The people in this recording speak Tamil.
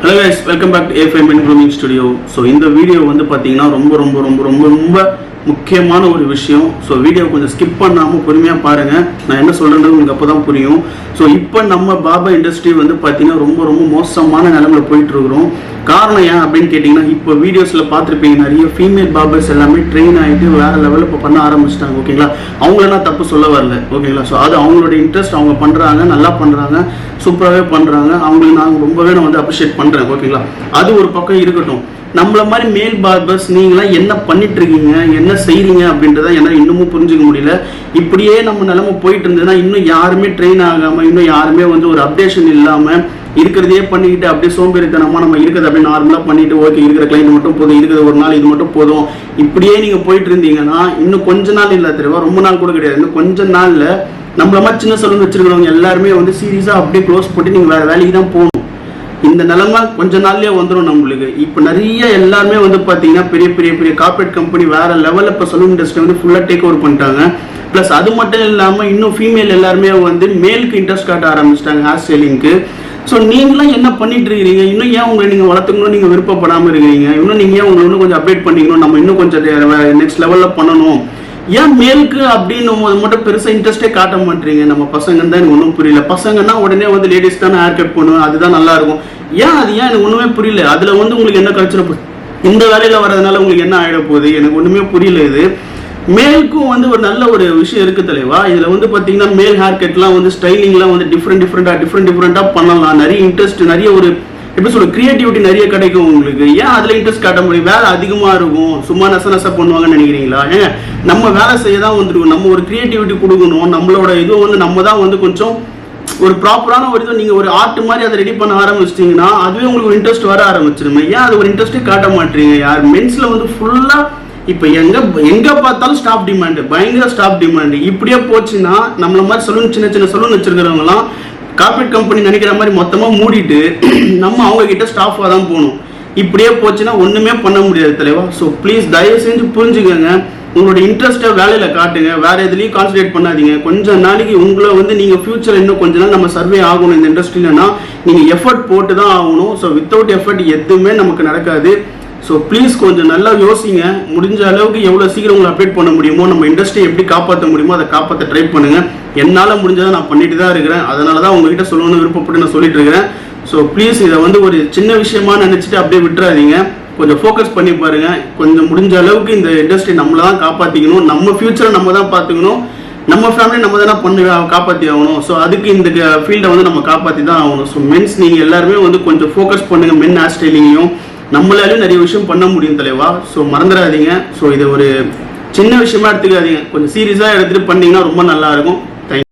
Hello guys, welcome back to A5 Men Grooming Studio. So இந்த வீடியோ வந்து பாத்தீங்கன்னா ரொம்ப முக்கியமான ஒரு விஷயம். ஸோ வீடியோ கொஞ்சம் ஸ்கிப் பண்ணாமல் பொறுமையாக பாருங்கள். நான் என்ன சொல்கிறேன்றது உங்களுக்கு அப்போ தான் புரியும். ஸோ இப்போ நம்ம பாபா இண்டஸ்ட்ரி வந்து பார்த்தீங்கன்னா ரொம்ப மோசமான நிலமையில் போயிட்டுருக்குறோம். காரணம் ஏன் அப்படின்னு கேட்டிங்கன்னா, இப்போ வீடியோஸில் பார்த்துருப்பீங்க, நிறைய ஃபீமேல் பாபர்ஸ் எல்லாமே ட்ரெயின் ஆகிட்டு வேறு லெவலில் இப்போ பண்ண ஆரம்பிச்சிட்டாங்க. ஓகேங்களா, அவங்களெல்லாம் தப்பு சொல்ல வரல. ஓகேங்களா, ஸோ அது அவங்களோட இன்ட்ரெஸ்ட், அவங்க பண்ணுறாங்க, நல்லா பண்ணுறாங்க, சூப்பராகவே பண்ணுறாங்க. அவங்களுக்கு நான் ரொம்பவே வந்து அப்ரிஷியேட் பண்ணுறேன். ஓகேங்களா, அது ஒரு பக்கம் இருக்கட்டும். நம்மள மாதிரி மேல் பார்பர்ஸ் நீங்களாம் என்ன பண்ணிட்டு இருக்கீங்க, என்ன செய்றீங்க அப்படின்றத என்னால் இன்னமும் புரிஞ்சுக்க முடியல. இப்படியே நம்ம நிலைமை போயிட்டு இருந்ததுன்னா இன்னும் யாருமே ட்ரெயின் ஆகாமல், இன்னும் யாருமே வந்து ஒரு அப்டேஷன் இல்லாமல் இருக்கிறதையே பண்ணிக்கிட்டு அப்படியே சோம்பேறித்தனமாக நம்ம இருக்கிறது அப்படியே நார்மலாக பண்ணிட்டு, ஓகே இருக்கிற கிளைண்ட் மட்டும் போதும், இருக்கிறது ஒரு நாள் இது மட்டும் போதும், இப்படியே நீங்கள் போயிட்டு இருந்தீங்கன்னா இன்னும் கொஞ்ச நாள் இல்லை தெரியுமா, ரொம்ப நாள் கூட கிடையாது, இன்னும் கொஞ்ச நாளில் நம்மள மாதிரி சின்ன சலூன் வச்சிருக்கிறவங்க எல்லாருமே வந்து சீரியஸாக அப்படியே க்ளோஸ் போட்டு நீங்கள் வேறு வேலைக்கு தான் போகணும். இந்த நிலைமை கொஞ்ச நாள்லயே வந்துடும் நம்மளுக்கு. இப்போ நிறைய எல்லாருமே வந்து பார்த்தீங்கன்னா பெரிய கார்பரேட் கம்பெனி வேற லெவலில் இப்போ சலூன் இண்டஸ்ட்ரி வந்து ஃபுல்லாக டேக் ஓவர் பண்ணிட்டாங்க. ப்ளஸ் அது மட்டும் இல்லாமல் இன்னும் ஃபீமேல் எல்லாருமே வந்து மேலுக்கு இன்ட்ரெஸ்ட் காட்ட ஆரம்பிச்சிட்டாங்க ஹேர் ஸ்டைலிங்க்கு. ஸோ நீங்களாம் என்ன பண்ணிட்டு இருக்கிறீங்க? இன்னும் ஏன் உங்களை நீங்கள் வளர்த்துக்கணும் நீங்கள் விருப்பப்படாமல் இருக்கிறீங்க? இன்னும் நீங்கள் ஏன் உங்களை இன்னும் கொஞ்சம் அப்டேட் பண்ணிக்கணும், நம்ம இன்னும் கொஞ்சம் நெக்ஸ்ட் லெவலில் பண்ணணும், ஏன் மேலுக்கு அப்படின்னும் போது மட்டும் பெருசாக இன்ட்ரெஸ்டே காட்ட மாட்டீங்க? நம்ம பசங்கன்னு தான் எனக்கு ஒன்றும் புரியல. பசங்கன்னா உடனே வந்து லேடிஸ் தானே ஹேர் கட் பண்ணுவேன், அதுதான் நல்லா இருக்கும். ஏன் எனக்கு ஒன்றுமே புரியல. அதில் வந்து உங்களுக்கு என்ன கல்ச்சர், இந்த வேலையில் வர்றதுனால உங்களுக்கு என்ன ஆகிட போகுது, எனக்கு ஒன்றுமே புரியல. இது மேலுக்கும் வந்து ஒரு நல்ல ஒரு விஷயம் இருக்குது தலைவா. இதில் வந்து பார்த்தீங்கன்னா மேல் ஹேர் கட்லாம் வந்து ஸ்டைலிங்லாம் வந்து டிஃப்ரெண்ட்டாக பண்ணலாம். நிறைய இன்ட்ரெஸ்ட், நிறைய ஒரு எப்படி சொல்ற கிரியேட்டிவிட்டி நிறைய கிடைக்கும் உங்களுக்கு. ஏன் அதில் இன்ட்ரெஸ்ட் காட்ட முடியும்? வேலை அதிகமாக இருக்கும், சும்மா நச பண்ணுவாங்கன்னு நினைக்கிறீங்களா? ஏங்க நம்ம வேலை செய்ய தான் வந்துருக்கோம், நம்ம ஒரு கிரியேட்டிவிட்டி கொடுக்கணும். நம்மளோட இது வந்து நம்ம தான் வந்து கொஞ்சம் ஒரு ப்ராப்பரான ஒரு இது, நீங்கள் ஒரு ஆர்ட் மாதிரி அதை ரெடி பண்ண ஆரம்பிச்சிட்டிங்கன்னா அதுவே உங்களுக்கு ஒரு இன்ட்ரெஸ்ட் வர ஆரம்பிச்சிருமே. ஏன் அது ஒரு இன்ட்ரெஸ்ட்டே காட்ட மாட்டீங்க? யார் மென்ஸில் வந்து ஃபுல்லாக இப்போ எங்கே பார்த்தாலும் ஸ்டாப் டிமாண்டு, பயங்கர ஸ்டாப் டிமாண்டு. இப்படியே போச்சுன்னா நம்மள மாதிரி சலூன் சின்ன சலூன் வச்சிருக்கிறவங்களாம் கார்பரேட் கம்பெனி நினைக்கிற மாதிரி மொத்தமாக மூடிட்டு நம்ம அவங்க கிட்ட ஸ்டாஃபாக தான் போகணும். இப்படியே போச்சுன்னா ஒன்றுமே பண்ண முடியாது தலைவா. ஸோ ப்ளீஸ் தயவு செஞ்சு புரிஞ்சுக்கோங்க, உங்களோட இன்ட்ரெஸ்ட்டை வேலையில் காட்டுங்க, வேறு எதுலேயும் கான்சன்ட்ரேட் பண்ணாதீங்க. கொஞ்சம் நாளைக்கு உங்களை வந்து நீங்கள் ஃபியூச்சர் இன்னும் கொஞ்ச நாள் நம்ம சர்வே ஆகணும் இந்த இண்டஸ்ட்ரியிலனா நீங்கள் எஃபர்ட் போட்டு தான் ஆகணும். ஸோ வித்தவுட் எஃபர்ட் எதுவுமே நமக்கு நடக்காது. ஸோ ப்ளீஸ் கொஞ்சம் நல்லா யோசிங்க. முடிஞ்ச அளவுக்கு எவ்வளோ சீக்கிரம் உங்களை அப்டேட் பண்ண முடியுமோ, நம்ம இண்டஸ்ட்ரியை எப்படி காப்பாற்ற முடியுமோ அதை காப்பாற்ற ட்ரை பண்ணுங்கள். என்னால் முடிஞ்சதை நான் பண்ணிட்டு தான் இருக்கிறேன். அதனால தான் உங்ககிட்ட சொல்லணும்னு விருப்பப்பட்டு நான் சொல்லிட்டு இருக்கிறேன். ஸோ ப்ளீஸ் இதை வந்து ஒரு சின்ன விஷயமா நினச்சிட்டு அப்படியே விட்டுறாதீங்க. கொஞ்சம் ஃபோக்கஸ் பண்ணி பாருங்கள். கொஞ்சம் முடிஞ்ச அளவுக்கு இந்த இண்டஸ்ட்ரி நம்மளை தான் காப்பாற்றிக்கணும், நம்ம ஃபியூச்சரை நம்ம தான் பார்த்துக்கணும், நம்ம ஃபேமிலி நம்ம தானே காப்பாற்றி ஆகணும். ஸோ அதுக்கு இந்த ஃபீல்டை வந்து நம்ம காப்பாற்றி தான் ஆகணும். ஸோ மென்ஸ் நீங்கள் எல்லாருமே வந்து கொஞ்சம் ஃபோக்கஸ் பண்ணுங்கள். மென் ஹேர் ஸ்டைலிங்கையும் நம்மளாலையும் நிறைய விஷயம் பண்ண முடியும் தலைவா. ஸோ மறந்துடாதீங்க. ஸோ இதை ஒரு சின்ன விஷயமா எடுத்துக்காதீங்க, கொஞ்சம் சீரியஸாக எடுத்துகிட்டு பண்ணிங்கன்னா ரொம்ப நல்லா இருக்கும்.